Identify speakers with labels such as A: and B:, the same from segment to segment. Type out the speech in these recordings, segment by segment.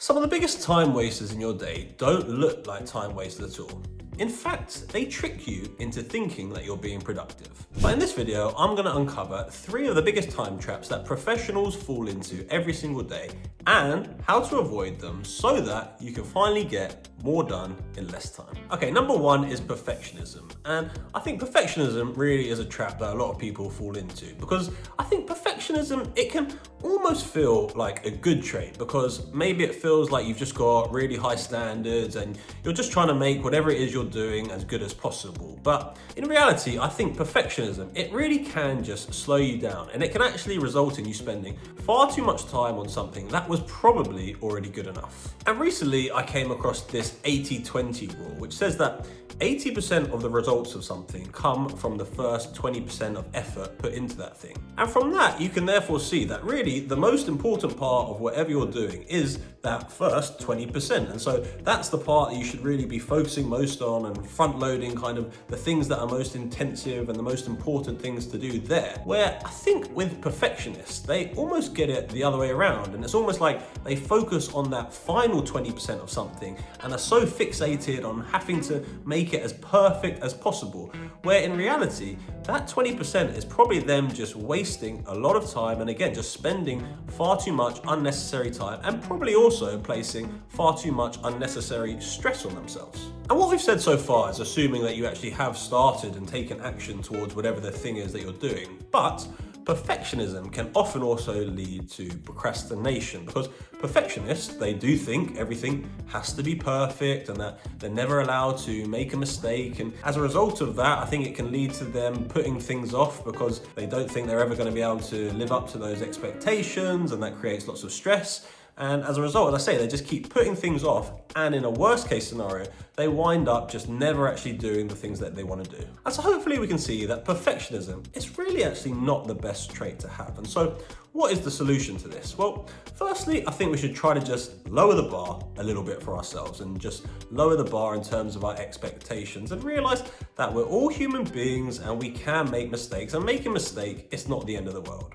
A: Some of the biggest time wasters in your day don't look like time wasters at all. In fact, they trick you into thinking that you're being productive. But in this video, I'm going to uncover 3 of the biggest time traps that professionals fall into every single day and how to avoid them so that you can finally get more done in less time. Okay, number 1 is perfectionism. And I think perfectionism really is a trap that a lot of people fall into because I think perfectionism, it can almost feel like a good trait because maybe it feels like you've just got really high standards and you're just trying to make whatever it is you're doing as good as possible. But in reality, I think perfectionism, it really can just slow you down and it can actually result in you spending far too much time on something that was probably already good enough. And recently I came across this 80-20 rule, which says that 80% of the results of something come from the first 20% of effort put into that thing. And from that, you can therefore see that really the most important part of whatever you're doing is that first 20%. And so that's the part that you should really be focusing most on and front loading kind of the things that are most intensive and the most important things to do there. Where I think with perfectionists, they almost get it the other way around. And it's almost like they focus on that final 20% of something and are so fixated on having to make it as perfect as possible, where in reality, that 20% is probably them just wasting a lot of time and again, just spending far too much unnecessary time and probably also placing far too much unnecessary stress on themselves. And what we've said so far is assuming that you actually have started and taken action towards whatever the thing is that you're doing, but perfectionism can often also lead to procrastination because perfectionists, they do think everything has to be perfect and that they're never allowed to make a mistake. And as a result of that, I think it can lead to them putting things off because they don't think they're ever going to be able to live up to those expectations, and that creates lots of stress. And as a result, as I say, they just keep putting things off, and in a worst case scenario, they wind up just never actually doing the things that they want to do. And so hopefully we can see that perfectionism is really actually not the best trait to have. And so what is the solution to this? Well, firstly, I think we should try to just lower the bar a little bit for ourselves and just lower the bar in terms of our expectations and realize that we're all human beings and we can make mistakes, and making a mistake is not the end of the world.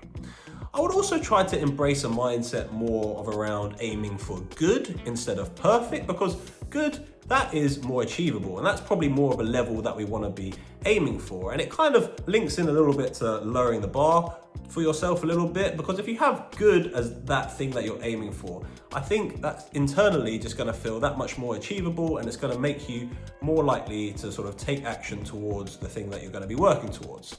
A: I would also try to embrace a mindset more of around aiming for good instead of perfect, because good, that is more achievable, and that's probably more of a level that we want to be aiming for. And it kind of links in a little bit to lowering the bar for yourself a little bit, because if you have good as that thing that you're aiming for, I think that's internally just going to feel that much more achievable, and it's going to make you more likely to sort of take action towards the thing that you're going to be working towards.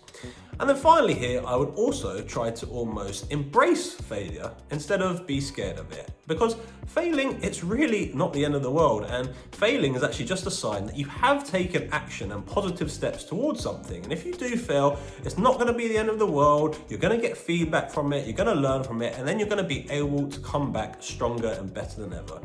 A: And then finally here, I would also try to almost embrace failure instead of be scared of it. Because failing, it's really not the end of the world, and failing is actually just a sign that you have taken action and positive steps towards something. And if you do fail, it's not going to be the end of the world. You're going to get feedback from it, you're going to learn from it, and then you're going to be able to come back stronger and better than ever.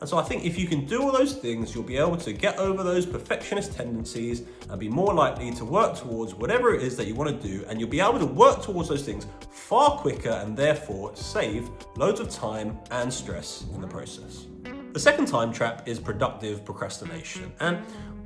A: And so I think if you can do all those things, you'll be able to get over those perfectionist tendencies and be more likely to work towards whatever it is that you want to do, and you'll be able to work towards those things far quicker and therefore save loads of time and stress in the process. The second time trap is productive procrastination. And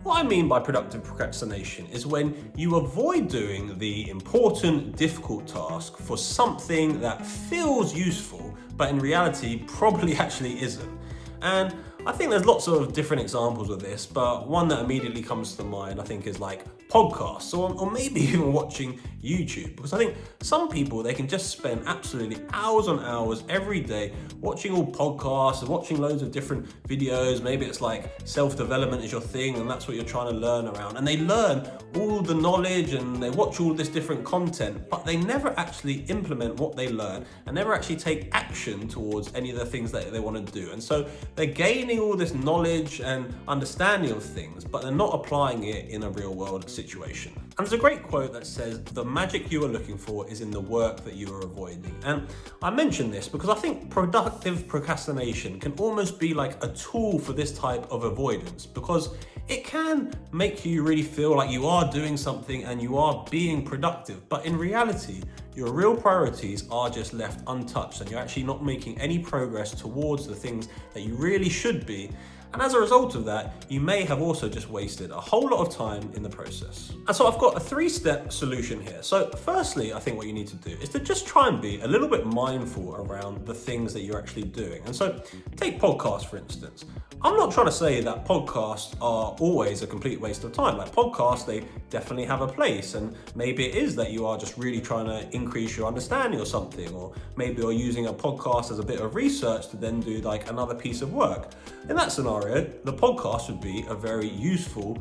A: what I mean by productive procrastination is when you avoid doing the important, difficult task for something that feels useful, but in reality probably actually isn't. And I think there's lots of different examples of this, but one that immediately comes to mind, I think, is like podcasts or maybe even watching YouTube. Because I think some people, they can just spend absolutely hours on hours every day watching all podcasts and watching loads of different videos. Maybe it's like self-development is your thing and that's what you're trying to learn around. And they learn all the knowledge and they watch all this different content, but they never actually implement what they learn and never actually take action towards any of the things that they want to do. And so they're gaining all this knowledge and understanding of things, but they're not applying it in a real world situation. And there's a great quote that says, the magic you are looking for is in the work that you are avoiding. And I mention this because I think productive procrastination can almost be like a tool for this type of avoidance, because it can make you really feel like you are doing something and you are being productive, but in reality, your real priorities are just left untouched and you're actually not making any progress towards the things that you really should be. And as a result of that, you may have also just wasted a whole lot of time in the process. And so I've got a 3-step solution here. So firstly, I think what you need to do is to just try and be a little bit mindful around the things that you're actually doing. And so take podcasts, for instance. I'm not trying to say that podcasts are always a complete waste of time. Like podcasts, they definitely have a place, and maybe it is that you are just really trying to increase your understanding of something, or maybe you're using a podcast as a bit of research to then do like another piece of work. In that scenario, the podcast would be a very useful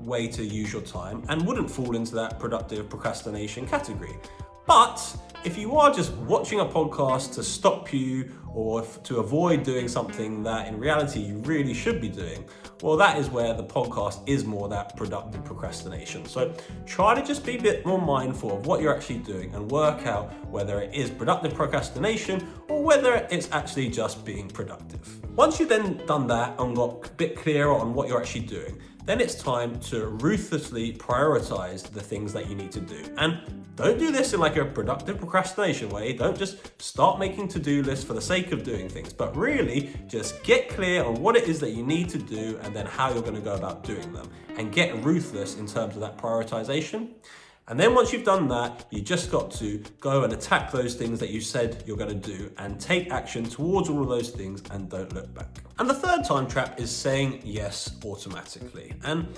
A: way to use your time and wouldn't fall into that productive procrastination category. But if you are just watching a podcast to stop you or to avoid doing something that in reality you really should be doing, well, that is where the podcast is more that productive procrastination. So try to just be a bit more mindful of what you're actually doing and work out whether it is productive procrastination or whether it's actually just being productive. Once you've then done that and got a bit clearer on what you're actually doing, then it's time to ruthlessly prioritize the things that you need to do. And don't do this in like a productive procrastination way. Don't just start making to-do lists for the sake of doing things, but really just get clear on what it is that you need to do and then how you're going to go about doing them, and get ruthless in terms of that prioritization. And then once you've done that, you just got to go and attack those things that you said you're going to do and take action towards all of those things and don't look back. And the third time trap is saying yes automatically. And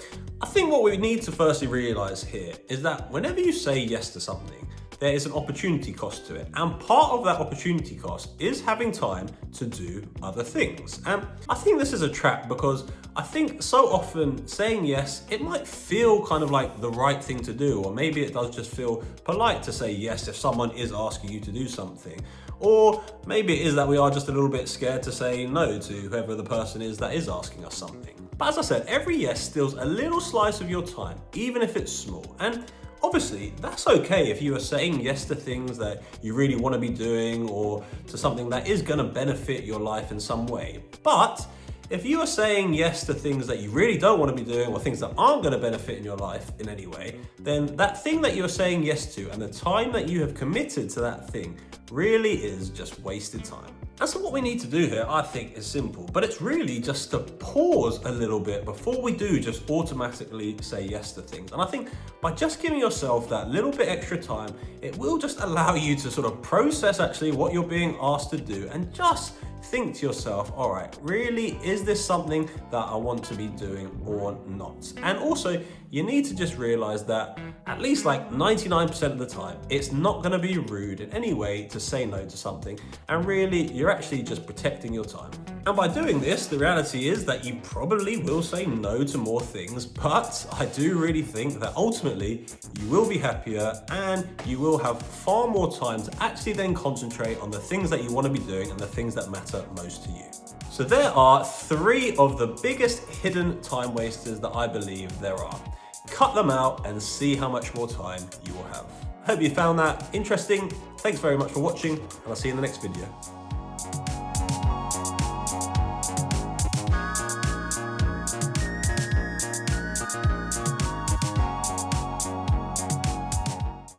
A: I think what we need to firstly realize here is that whenever you say yes to something, there is an opportunity cost to it. And part of that opportunity cost is having time to do other things. And I think this is a trap because I think so often saying yes, it might feel kind of like the right thing to do, or maybe it does just feel polite to say yes if someone is asking you to do something. Or maybe it is that we are just a little bit scared to say no to whoever the person is that is asking us something. But as I said, every yes steals a little slice of your time, even if it's small. And obviously, that's okay if you are saying yes to things that you really want to be doing or to something that is going to benefit your life in some way. But if you are saying yes to things that you really don't want to be doing or things that aren't going to benefit in your life in any way, then that thing that you're saying yes to and the time that you have committed to that thing really is just wasted time. And so what we need to do here, I think, is simple, but it's really just to pause a little bit before we do just automatically say yes to things. And I think by just giving yourself that little bit extra time, it will just allow you to sort of process actually what you're being asked to do and just think to yourself, all right, really, is this something that I want to be doing or not? And also, you need to just realize that at least like 99% of the time, it's not going to be rude in any way to say no to something. And really, you're actually just protecting your time. And by doing this, the reality is that you probably will say no to more things, but I do really think that ultimately you will be happier and you will have far more time to actually then concentrate on the things that you want to be doing and the things that matter most to you. So there are 3 of the biggest hidden time wasters that I believe there are. Cut them out and see how much more time you will have. Hope you found that interesting. Thanks very much for watching, and I'll see you in the next video.